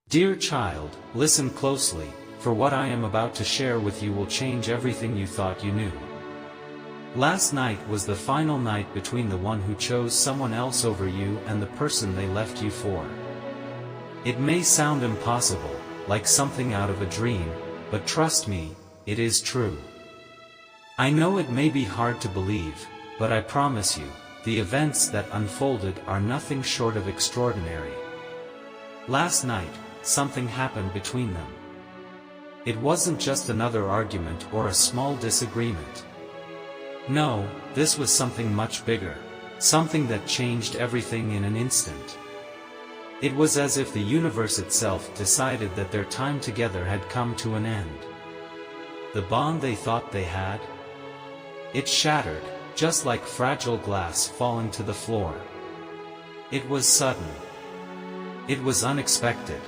Dear child, listen closely, for what I am about to share with you will change everything you thought you knew. Last night was the final night between the one who chose someone else over you and the person they left you for. It may sound impossible, like something out of a dream, but trust me, it is true. I know it may be hard to believe, but I promise you, the events that unfolded are nothing short of extraordinary. Last night, something happened between them. It wasn't just another argument or a small disagreement. No, this was something much bigger, something that changed everything in an instant. It was as if the universe itself decided that their time together had come to an end. The bond they thought they had? It shattered, just like fragile glass falling to the floor. It was sudden. It was unexpected.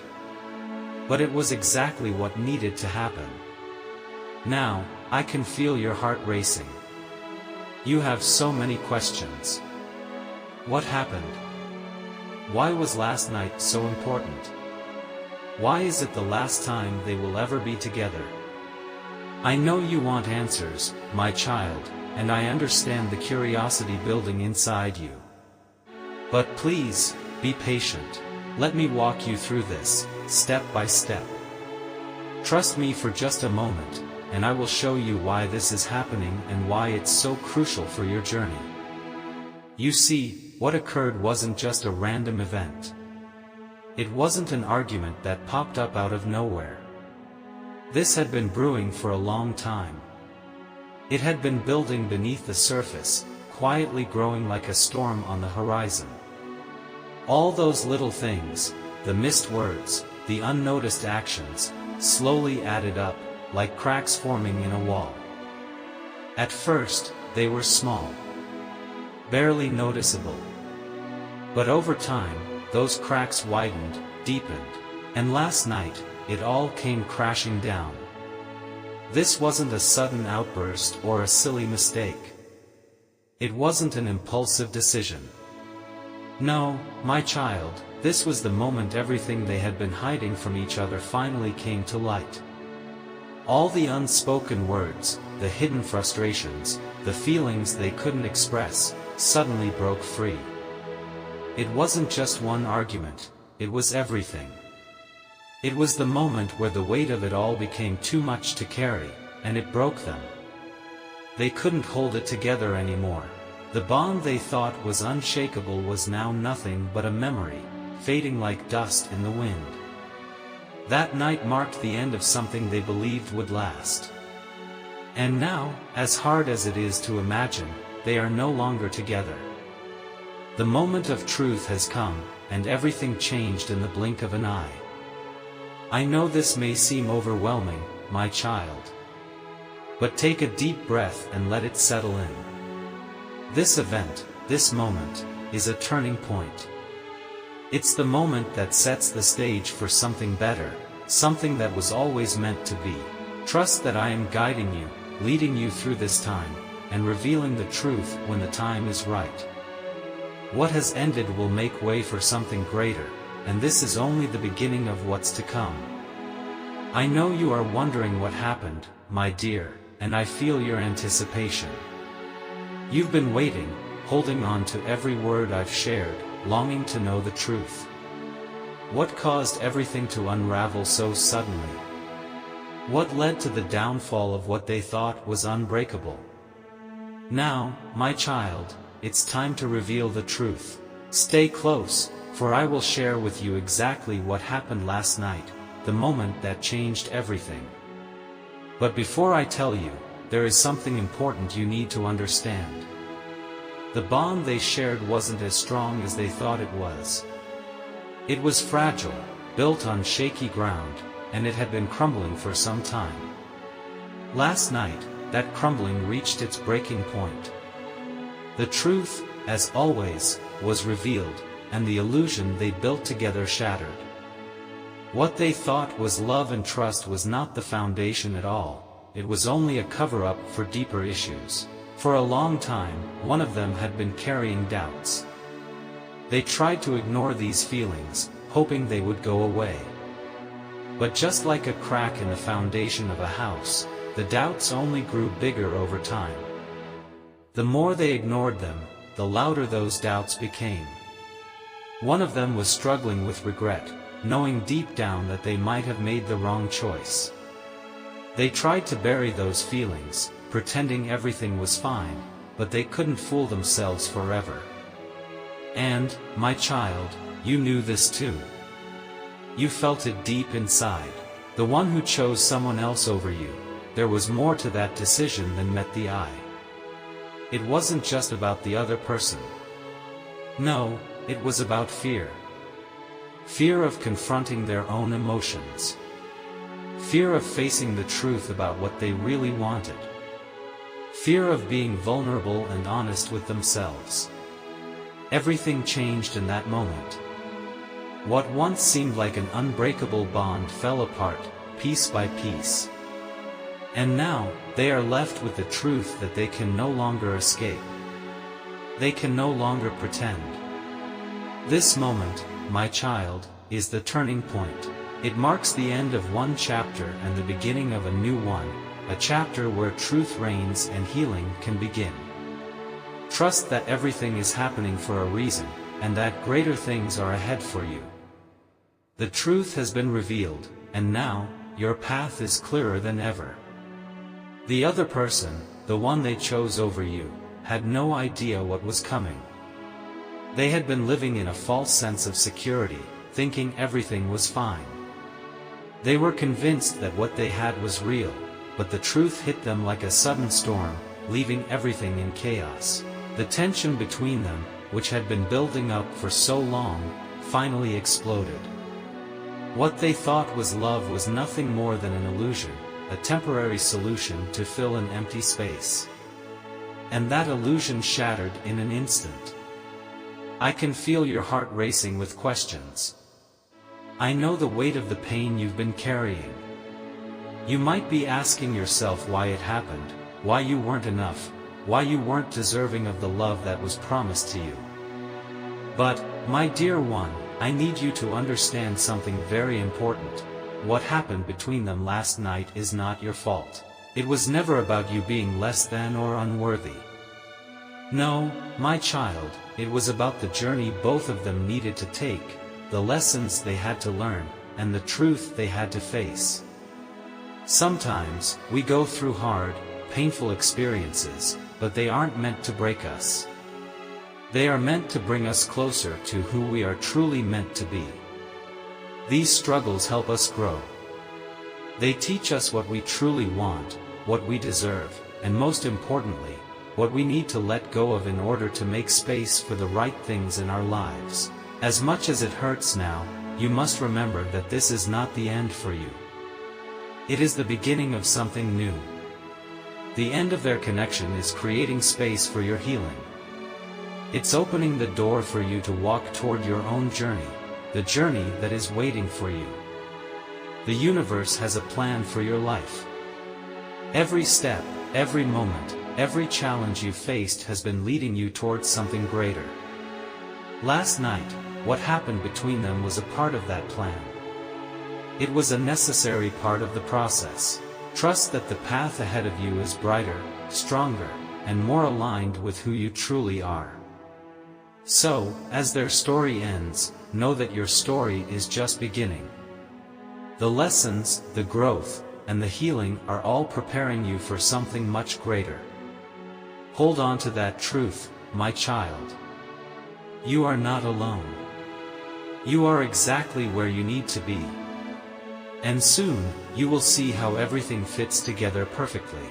But it was exactly what needed to happen. Now, I can feel your heart racing. You have so many questions. What happened? Why was last night so important? Why is it the last time they will ever be together? I know you want answers, my child, and I understand the curiosity building inside you. But please, be patient. Let me walk you through this, step by step. Trust me for just a moment, and I will show you why this is happening and why it's so crucial for your journey. You see, what occurred wasn't just a random event. It wasn't an argument that popped up out of nowhere. This had been brewing for a long time. It had been building beneath the surface, quietly growing like a storm on the horizon. All those little things, the missed words, the unnoticed actions, slowly added up, like cracks forming in a wall. At first, they were small, barely noticeable. But over time, those cracks widened, deepened, and last night, it all came crashing down. This wasn't a sudden outburst or a silly mistake. It wasn't an impulsive decision. No, my child, this was the moment everything they had been hiding from each other finally came to light. All the unspoken words, the hidden frustrations, the feelings they couldn't express, suddenly broke free. It wasn't just one argument, it was everything. It was the moment where the weight of it all became too much to carry, and it broke them. They couldn't hold it together anymore. The bond they thought was unshakable was now nothing but a memory, fading like dust in the wind. That night marked the end of something they believed would last. And now, as hard as it is to imagine, they are no longer together. The moment of truth has come, and everything changed in the blink of an eye. I know this may seem overwhelming, my child. But take a deep breath and let it settle in. This event, this moment, is a turning point. It's the moment that sets the stage for something better, something that was always meant to be. Trust that I am guiding you, leading you through this time, and revealing the truth when the time is right. What has ended will make way for something greater, and this is only the beginning of what's to come. I know you are wondering what happened, my dear, and I feel your anticipation. You've been waiting, holding on to every word I've shared, longing to know the truth. What caused everything to unravel so suddenly? What led to the downfall of what they thought was unbreakable? Now, my child, it's time to reveal the truth. Stay close, for I will share with you exactly what happened last night, the moment that changed everything. But before I tell you, there is something important you need to understand. The bond they shared wasn't as strong as they thought it was. It was fragile, built on shaky ground, and it had been crumbling for some time. Last night, that crumbling reached its breaking point. The truth, as always, was revealed, and the illusion they built together shattered. What they thought was love and trust was not the foundation at all. It was only a cover-up for deeper issues. For a long time, one of them had been carrying doubts. They tried to ignore these feelings, hoping they would go away. But just like a crack in the foundation of a house, the doubts only grew bigger over time. The more they ignored them, the louder those doubts became. One of them was struggling with regret, knowing deep down that they might have made the wrong choice. They tried to bury those feelings, pretending everything was fine, but they couldn't fool themselves forever. And, my child, you knew this too. You felt it deep inside. The one who chose someone else over you, there was more to that decision than met the eye. It wasn't just about the other person. No, it was about fear. Fear of confronting their own emotions. Fear of facing the truth about what they really wanted. Fear of being vulnerable and honest with themselves. Everything changed in that moment. What once seemed like an unbreakable bond fell apart, piece by piece. And now, they are left with the truth that they can no longer escape. They can no longer pretend. This moment, my child, is the turning point. It marks the end of one chapter and the beginning of a new one, a chapter where truth reigns and healing can begin. Trust that everything is happening for a reason, and that greater things are ahead for you. The truth has been revealed, and now, your path is clearer than ever. The other person, the one they chose over you, had no idea what was coming. They had been living in a false sense of security, thinking everything was fine. They were convinced that what they had was real, but the truth hit them like a sudden storm, leaving everything in chaos. The tension between them, which had been building up for so long, finally exploded. What they thought was love was nothing more than an illusion, a temporary solution to fill an empty space. And that illusion shattered in an instant. I can feel your heart racing with questions. I know the weight of the pain you've been carrying. You might be asking yourself why it happened, why you weren't enough, why you weren't deserving of the love that was promised to you. But, my dear one, I need you to understand something very important. What happened between them last night is not your fault. It was never about you being less than or unworthy. No, my child, it was about the journey both of them needed to take, the lessons they had to learn, and the truth they had to face. Sometimes, we go through hard, painful experiences, but they aren't meant to break us. They are meant to bring us closer to who we are truly meant to be. These struggles help us grow. They teach us what we truly want, what we deserve, and most importantly, what we need to let go of in order to make space for the right things in our lives. As much as it hurts now, you must remember that this is not the end for you. It is the beginning of something new. The end of their connection is creating space for your healing. It's opening the door for you to walk toward your own journey, the journey that is waiting for you. The universe has a plan for your life. Every step, every moment, every challenge you've faced has been leading you towards something greater. Last night, what happened between them was a part of that plan. It was a necessary part of the process. Trust that the path ahead of you is brighter, stronger, and more aligned with who you truly are. So, as their story ends, know that your story is just beginning. The lessons, the growth, and the healing are all preparing you for something much greater. Hold on to that truth, my child. You are not alone. You are exactly where you need to be. And soon, you will see how everything fits together perfectly.